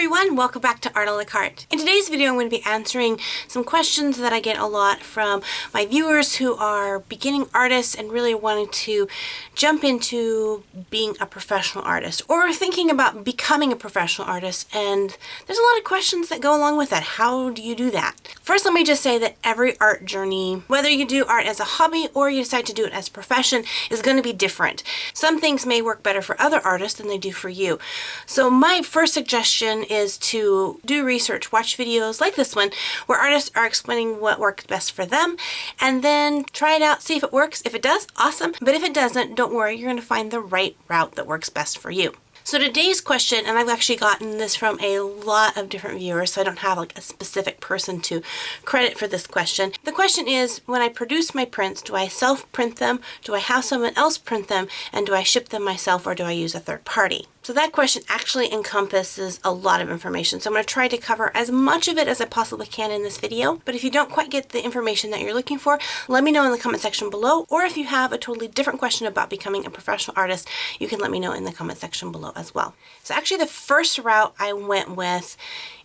everyone, welcome back to Art a la Carte. In today's video I'm going to be answering some questions that I get a lot from my viewers who are beginning artists and really wanting to jump into being a professional artist or thinking about becoming a professional artist, and there's a lot of questions that go along with that. How do you do that? First, let me just say that every art journey, whether you do art as a hobby or you decide to do it as a profession, is going to be different. Some things may work better for other artists than they do for you. So my first suggestion is to do research, watch videos like this one where artists are explaining what works best for them, and then try it out, see if it works. If it does, awesome. But if it doesn't, don't worry, you're going to find the right route that works best for you. So today's question, and I've actually gotten this from a lot of different viewers, so I don't have like a specific person to credit for this question. The question is, when I produce my prints, do I self-print them, do I have someone else print them, and do I ship them myself, or do I use a third party? So that question actually encompasses a lot of information. So I'm going to try to cover as much of it as I possibly can in this video. But if you don't quite get the information that you're looking for, let me know in the comment section below. Or if you have a totally different question about becoming a professional artist, you can let me know in the comment section below as well. So actually the first route I went with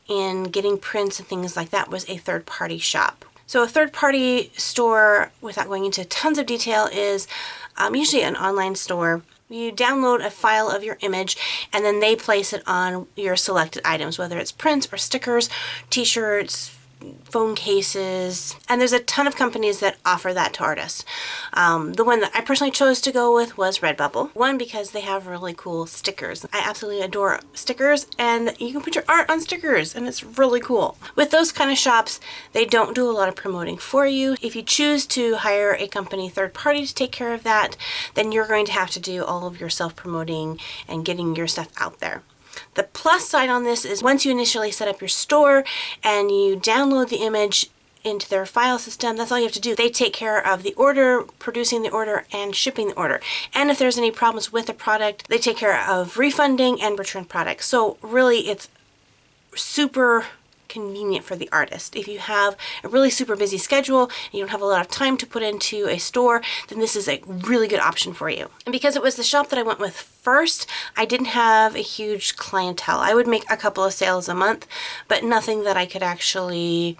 in getting prints and things like that was a third-party shop. So a third-party store, without going into tons of detail, is usually an online store. You download a file of your image and then they place it on your selected items, whether it's prints or stickers, t-shirts, phone cases, and there's a ton of companies that offer that to artists. The one that I personally chose to go with was Redbubble. One, because they have really cool stickers. I absolutely adore stickers, and you can put your art on stickers, and it's really cool. With those kind of shops, they don't do a lot of promoting for you. If you choose to hire a company third party to take care of that, then you're going to have to do all of your self-promoting and getting your stuff out there. The plus side on this is once you initially set up your store and you download the image into their file system, that's all you have to do. They take care of the order, producing the order, and shipping the order. And if there's any problems with the product, they take care of refunding and return products. So really, it's super convenient for the artist. If you have a really super busy schedule and you don't have a lot of time to put into a store, then this is a really good option for you. And because it was the shop that I went with first, I didn't have a huge clientele. I would make a couple of sales a month, but nothing that I could actually,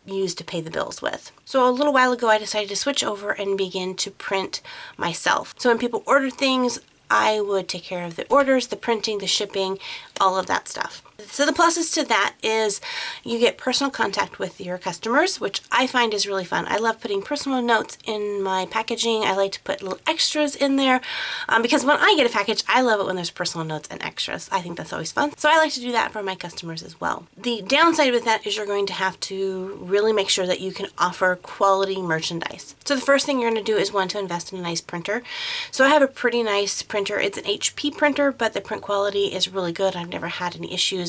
use to pay the bills with. So a little while ago, I decided to switch over and begin to print myself. So when people order things, I would take care of the orders, the printing, the shipping, all of that stuff. So the pluses to that is you get personal contact with your customers, which I find is really fun. I love putting personal notes in my packaging. I like to put little extras in there because when I get a package, I love it when there's personal notes and extras. I think that's always fun. So I like to do that for my customers as well. The downside with that is you're going to have to really make sure that you can offer quality merchandise. So the first thing you're going to do is want to invest in a nice printer. So I have a pretty nice printer. It's an HP printer, but the print quality is really good. I've never had any issues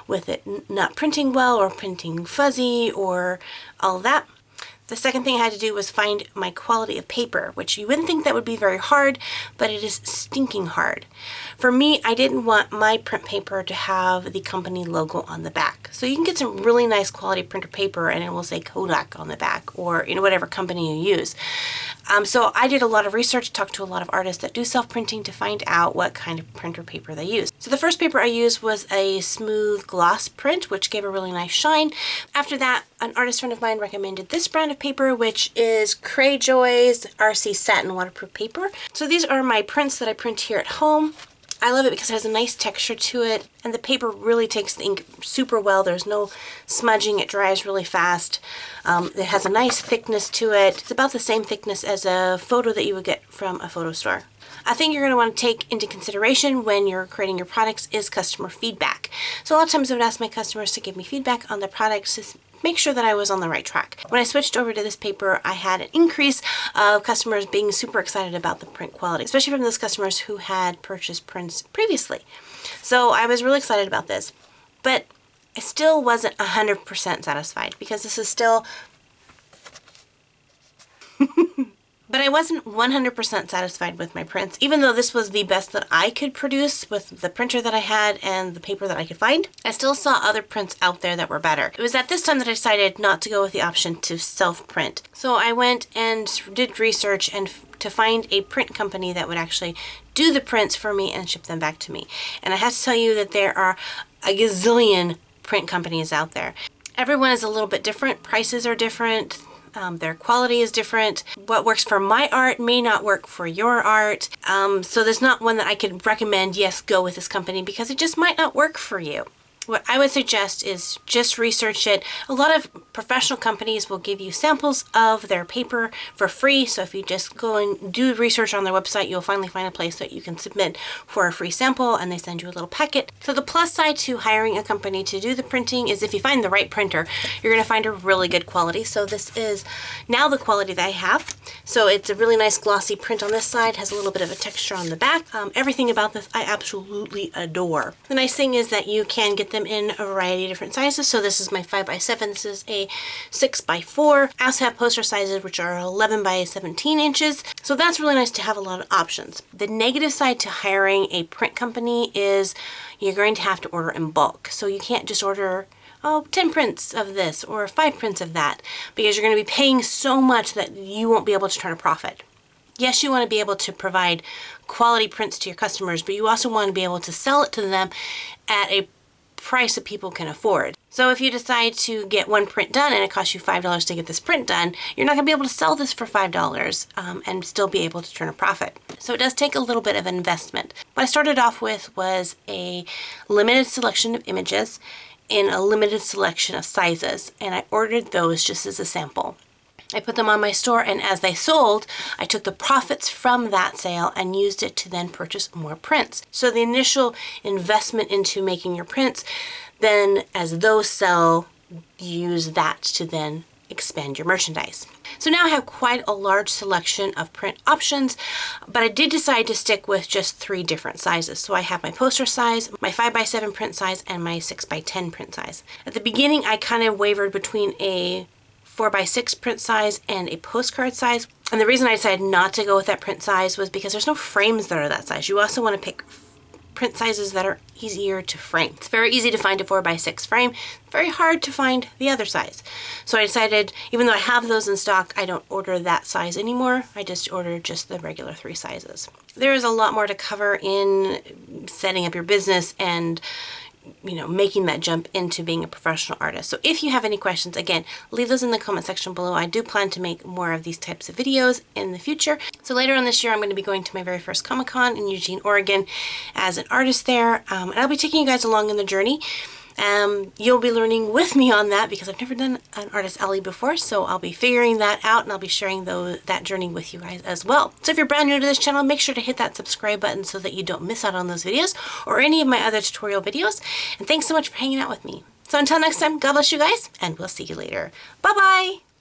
with it not printing well or printing fuzzy or all that. The second thing I had to do was find my quality of paper, which you wouldn't think that would be very hard, but it is stinking hard. For me, I didn't want my print paper to have the company logo on the back. So you can get some really nice quality printer paper and it will say Kodak on the back, or whatever company you use. So I did a lot of research, talked to a lot of artists that do self-printing to find out what kind of printer paper they use. So the first paper I used was a smooth gloss print, which gave a really nice shine. After that, an artist friend of mine recommended this brand of paper, which is Crayjoy's RC Satin Waterproof Paper. So these are my prints that I print here at home. I love it because it has a nice texture to it, and the paper really takes the ink super well. There's no smudging. It dries really fast. It has a nice thickness to it. It's about the same thickness as a photo that you would get from a photo store. A thing you're going to want to take into consideration when you're creating your products is customer feedback. So a lot of times I would ask my customers to give me feedback on the products to make sure that I was on the right track. When I switched over to this paper, I had an increase of customers being super excited about the print quality, especially from those customers who had purchased prints previously. So I was really excited about this, but I still wasn't 100% satisfied because this is still But I wasn't 100% satisfied with my prints, even though this was the best that I could produce with the printer that I had and the paper that I could find. I still saw other prints out there that were better. It was at this time that I decided not to go with the option to self-print. So I went and did research and to find a print company that would actually do the prints for me and ship them back to me. And I have to tell you that there are a gazillion print companies out there. Everyone is a little bit different. Prices are different. Their quality is different. What works for my art may not work for your art. So there's not one that I could recommend, yes, go with this company, because it just might not work for you. What I would suggest is just research it. A lot of professional companies will give you samples of their paper for free. So if you just go and do research on their website, you'll finally find a place that you can submit for a free sample, and they send you a little packet. So the plus side to hiring a company to do the printing is if you find the right printer, you're going to find a really good quality. So this is now the quality that I have. So it's a really nice glossy print on this side, has a little bit of a texture on the back. Everything about this I absolutely adore. The nice thing is that you can get them in a variety of different sizes. So this is my 5x7, this is a 6x4. I also have poster sizes which are 11 by 17 inches. So that's really nice to have a lot of options. The negative side to hiring a print company is you're going to have to order in bulk. So you can't just order 10 prints of this or 5 prints of that, because you're going to be paying so much that you won't be able to turn a profit. Yes, you want to be able to provide quality prints to your customers, but you also want to be able to sell it to them at a price that people can afford. So if you decide to get one print done and it costs you $5 to get this print done, you're not going to be able to sell this for $5 and still be able to turn a profit. So it does take a little bit of investment. What I started off with was a limited selection of images in a limited selection of sizes, and I ordered those just as a sample. I put them on my store, and as they sold, I took the profits from that sale and used it to then purchase more prints. So the initial investment into making your prints, then as those sell, use that to then expand your merchandise. So now I have quite a large selection of print options, but I did decide to stick with just 3 different sizes. So I have my poster size, my 5x7 print size, and my 6x10 print size. At the beginning, I kind of wavered between a 4x6 print size and a postcard size. And the reason I decided not to go with that print size was because there's no frames that are that size. You also want to pick print sizes that are easier to frame. It's very easy to find a 4x6 frame, very hard to find the other size. So I decided, even though I have those in stock, I don't order that size anymore. I just order just the regular 3 sizes. There is a lot more to cover in setting up your business and making that jump into being a professional artist. So if you have any questions, again, leave those in the comment section below. I do plan to make more of these types of videos in the future. So later on this year, I'm going to be going to my very first Comic-Con in Eugene, Oregon as an artist there. And I'll be taking you guys along in the journey. You'll be learning with me on that because I've never done an artist alley before, so I'll be figuring that out and I'll be sharing that journey with you guys as well. So if you're brand new to this channel, make sure to hit that subscribe button so that you don't miss out on those videos or any of my other tutorial videos. And thanks so much for hanging out with me. So until next time, God bless you guys, and we'll see you later. Bye-bye!